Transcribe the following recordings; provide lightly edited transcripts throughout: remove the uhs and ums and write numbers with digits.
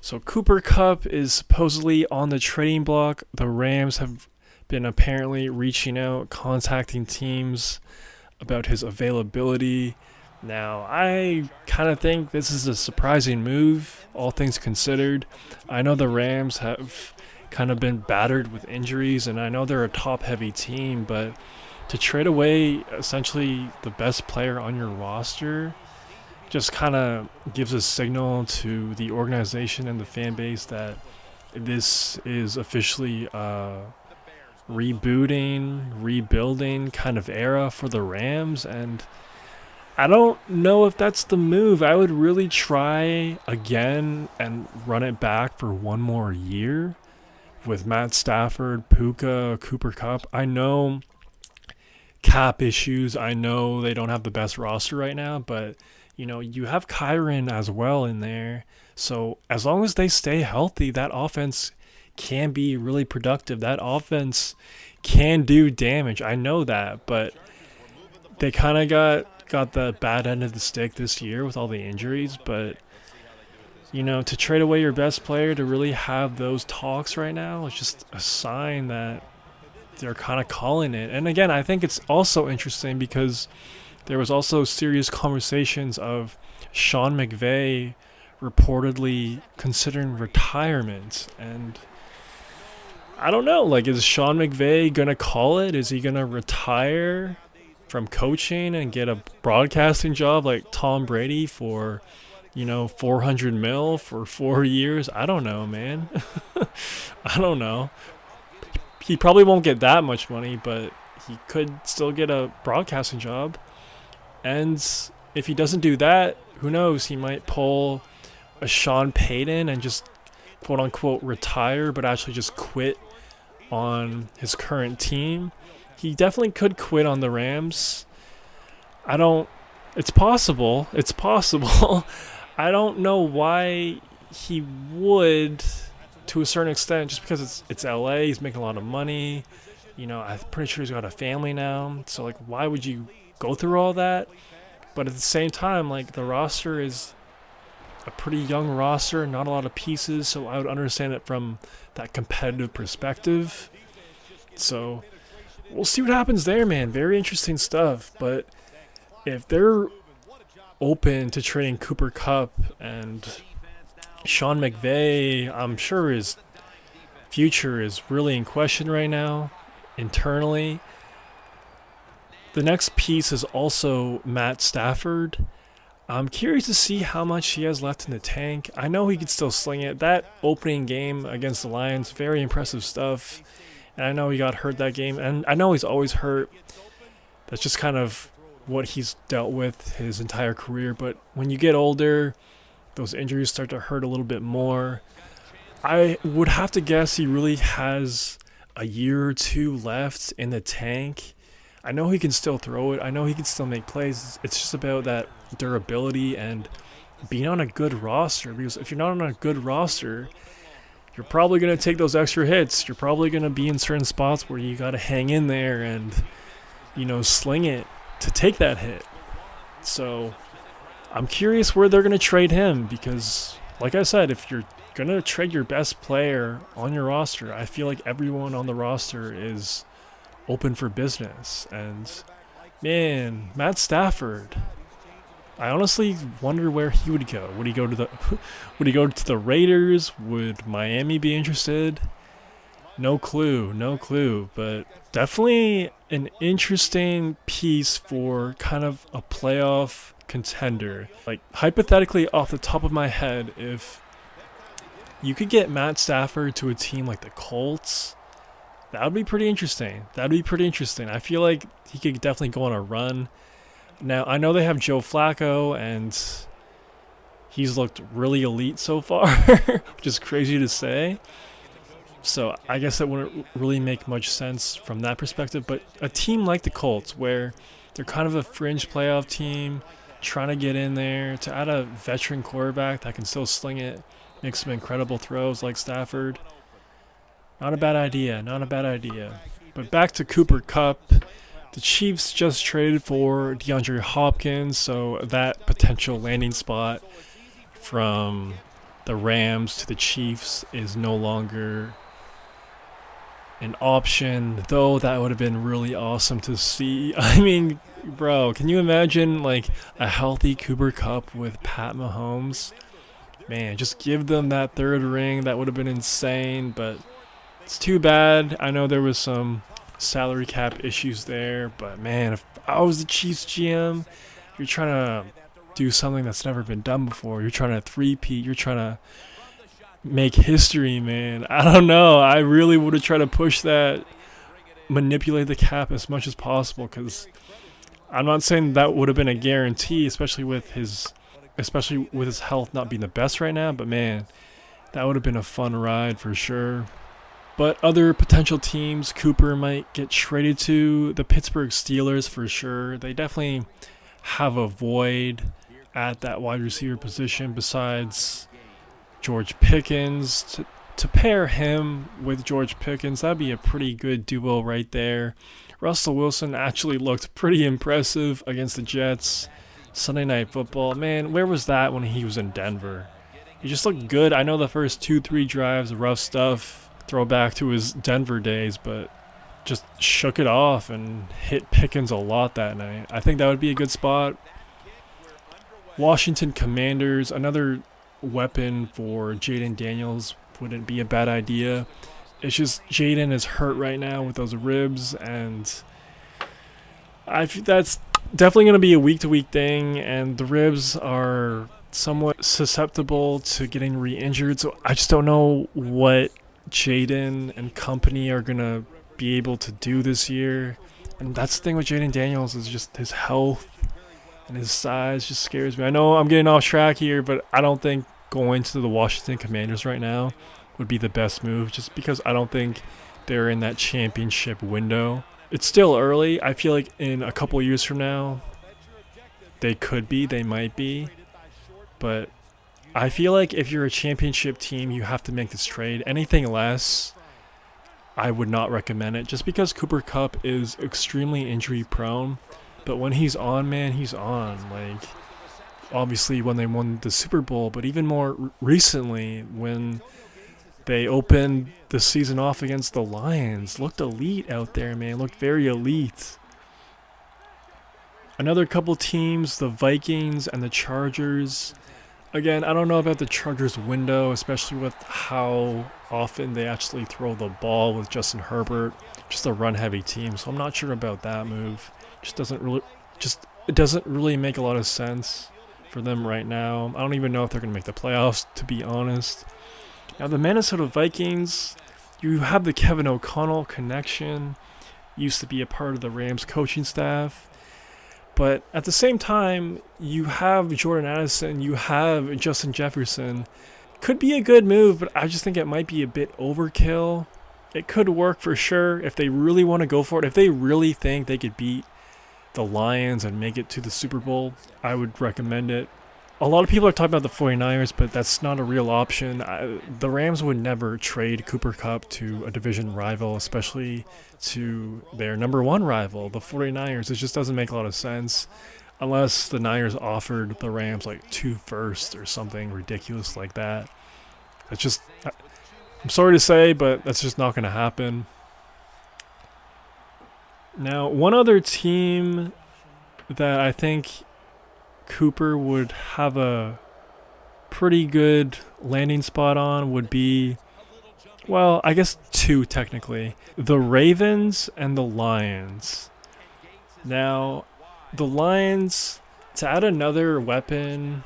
So Cooper Kupp is supposedly on the trading block. The Rams have been apparently reaching out, contacting teams about his availability. Now, I kind of think this is a surprising move, all things considered. I know the Rams have kind of been battered with injuries, and I know they're a top heavy team, but to trade away essentially the best player on your roster just kind of gives a signal to the organization and the fan base that this is officially rebooting, rebuilding kind of era for the Rams. And I don't know if that's the move. I would really try again and run it back for one more year with Matt Stafford, Puka, Cooper Kupp. I know cap issues. I know they don't have the best roster right now, but you have Kyron as well in there. So as long as they stay healthy, that offense can be really productive. That offense can do damage. I know that, but they kind of got the bad end of the stick this year with all the injuries. But to trade away your best player to really have those talks right now is just a sign that they're kind of calling it. And again, I think it's also interesting because there was also serious conversations of Sean McVay reportedly considering retirement. And I don't know, is Sean McVay going to call it? Is he going to retire from coaching and get a broadcasting job like Tom Brady for, 400 mil for 4 years? I don't know, man. I don't know. He probably won't get that much money, but he could still get a broadcasting job. And if he doesn't do that, who knows? He might pull a Sean Payton and just quote unquote retire, but actually just quit on his current team. He definitely could quit on the Rams. It's possible. It's possible. I don't know why he would, to a certain extent, just because it's LA. He's making a lot of money. I'm pretty sure he's got a family now. So why would you go through all that? But at the same time, the roster is a pretty young roster, not a lot of pieces, so I would understand it from that competitive perspective. So we'll see what happens there, man. Very interesting stuff. But if they're open to trading Cooper Kupp and Sean McVay, I'm sure his future is really in question right now internally. The next piece is also Matt Stafford. I'm curious to see how much he has left in the tank. I know he can still sling it. That opening game against the Lions, very impressive stuff. And I know he got hurt that game. And I know he's always hurt. That's just kind of what he's dealt with his entire career. But when you get older, those injuries start to hurt a little bit more. I would have to guess he really has a year or two left in the tank. I know he can still throw it. I know he can still make plays. It's just about that durability and being on a good roster. Because if you're not on a good roster, you're probably going to take those extra hits. You're probably going to be in certain spots where you got to hang in there and, sling it to take that hit. So I'm curious where they're going to trade him because, like I said, if you're going to trade your best player on your roster, I feel like everyone on the roster is open for business. And man, Matt Stafford, I honestly wonder where he would go. Would he go to the Raiders? Would Miami be interested? No clue, but definitely an interesting piece for kind of a playoff contender. Hypothetically, off the top of my head, if you could get Matt Stafford to a team like the Colts, that would be pretty interesting. I feel like he could definitely go on a run. Now, I know they have Joe Flacco, and he's looked really elite so far, which is crazy to say. So I guess that wouldn't really make much sense from that perspective. But a team like the Colts, where they're kind of a fringe playoff team, trying to get in there, to add a veteran quarterback that can still sling it, make some incredible throws like Stafford, not a bad idea. But back to Cooper Kupp. The Chiefs just traded for DeAndre Hopkins, so that potential landing spot from the Rams to the Chiefs is no longer an option, though that would have been really awesome to see. I mean, bro, can you imagine like a healthy Cooper Kupp with Pat Mahomes? Man, just give them that third ring. That would have been insane, but it's too bad. I know there was some salary cap issues there, but man, if I was the Chiefs GM, you're trying to do something that's never been done before. You're trying to three-peat. You're trying to make history, man. I don't know. I really would have tried to push that, manipulate the cap as much as possible, because I'm not saying that would have been a guarantee, especially with his health not being the best right now. But man, that would have been a fun ride for sure. But other potential teams Cooper might get traded to, the Pittsburgh Steelers for sure. They definitely have a void at that wide receiver position besides George Pickens. To pair him with George Pickens, that'd be a pretty good duo right there. Russell Wilson actually looked pretty impressive against the Jets. Sunday Night Football, man, where was that when he was in Denver? He just looked good. I know the first 2-3 drives, rough stuff, throwback to his Denver days, but just shook it off and hit Pickens a lot that night. I think that would be a good spot. Washington Commanders, another weapon for Jaden Daniels wouldn't be a bad idea. It's just Jaden is hurt right now with those ribs, and that's definitely going to be a week-to-week thing, and the ribs are somewhat susceptible to getting re-injured, so I just don't know what Jaden and company are going to be able to do this year. And that's the thing with Jaden Daniels, is just his health and his size just scares me. I know I'm getting off track here, but I don't think going to the Washington Commanders right now would be the best move, just because I don't think they're in that championship window. It's still early. I feel like in a couple years from now, they might be. But I feel like if you're a championship team, you have to make this trade. Anything less, I would not recommend it, just because Cooper Kupp is extremely injury prone. But when he's on, man, he's on. Like, obviously when they won the Super Bowl, but even more recently when they opened the season off against the Lions. Looked elite out there, man. Looked very elite. Another couple teams, the Vikings and the Chargers. Again, I don't know about the Chargers window, especially with how often they actually throw the ball with Justin Herbert. Just a run-heavy team, so I'm not sure about that move. It doesn't really make a lot of sense for them right now. I don't even know if they're going to make the playoffs, to be honest. Now, the Minnesota Vikings, you have the Kevin O'Connell connection. Used to be a part of the Rams coaching staff. But at the same time, you have Jordan Addison, you have Justin Jefferson. Could be a good move, but I just think it might be a bit overkill. It could work for sure if they really want to go for it. If they really think they could beat the Lions and make it to the Super Bowl, I would recommend it. A lot of people are talking about the 49ers, but that's not a real option. The Rams would never trade Cooper Kupp to a division rival, especially to their number one rival, the 49ers. It just doesn't make a lot of sense unless the Niners offered the Rams like 2 firsts or something ridiculous like that. It's just, I'm sorry to say, but that's just not going to happen. Now, one other team that I think Cooper would have a pretty good landing spot on would be, well, I guess 2 technically. The Ravens and the Lions. Now, the Lions, to add another weapon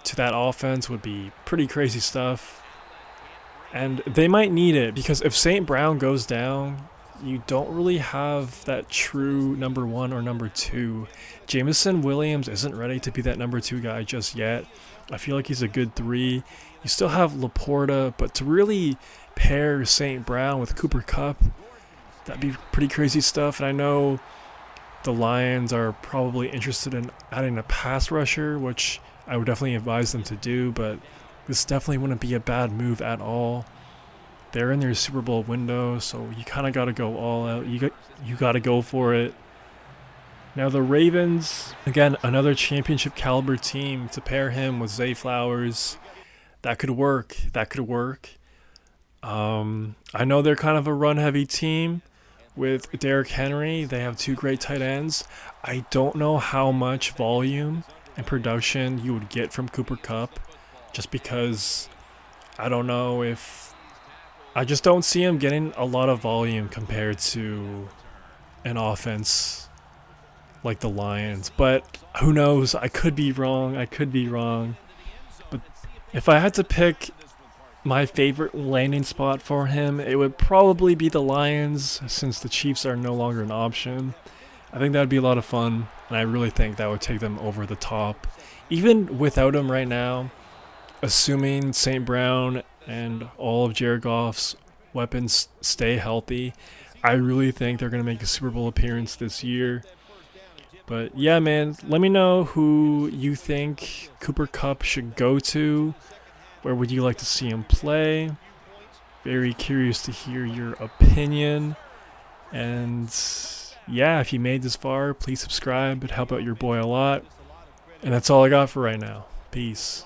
to that offense would be pretty crazy stuff. And they might need it, because if St. Brown goes down, you don't really have that true number 1 or number 2. Jameson Williams isn't ready to be that number 2 guy just yet. I feel like he's a good 3. You still have Laporta, but to really pair St. Brown with Cooper Kupp, that'd be pretty crazy stuff. And I know the Lions are probably interested in adding a pass rusher, which I would definitely advise them to do, but this definitely wouldn't be a bad move at all. They're in their Super Bowl window, so you kind of got to go all out. You got to go for it. Now the Ravens, again, another championship caliber team. To pair him with Zay Flowers, That could work. That could work. I know they're kind of a run-heavy team with Derrick Henry. They have two great tight ends. I don't know how much volume and production you would get from Cooper Kupp, just because I don't know if I just don't see him getting a lot of volume compared to an offense like the Lions. But who knows? I could be wrong. I could be wrong. But if I had to pick my favorite landing spot for him, it would probably be the Lions, since the Chiefs are no longer an option. I think that would be a lot of fun, and I really think that would take them over the top. Even without him right now, assuming St. Brown and all of Jared Goff's weapons stay healthy, I really think they're going to make a Super Bowl appearance this year. But yeah, man, let me know who you think Cooper Kupp should go to. Where would you like to see him play? Very curious to hear your opinion. And yeah, if you made this far, please subscribe. It'd help out your boy a lot. And that's all I got for right now. Peace.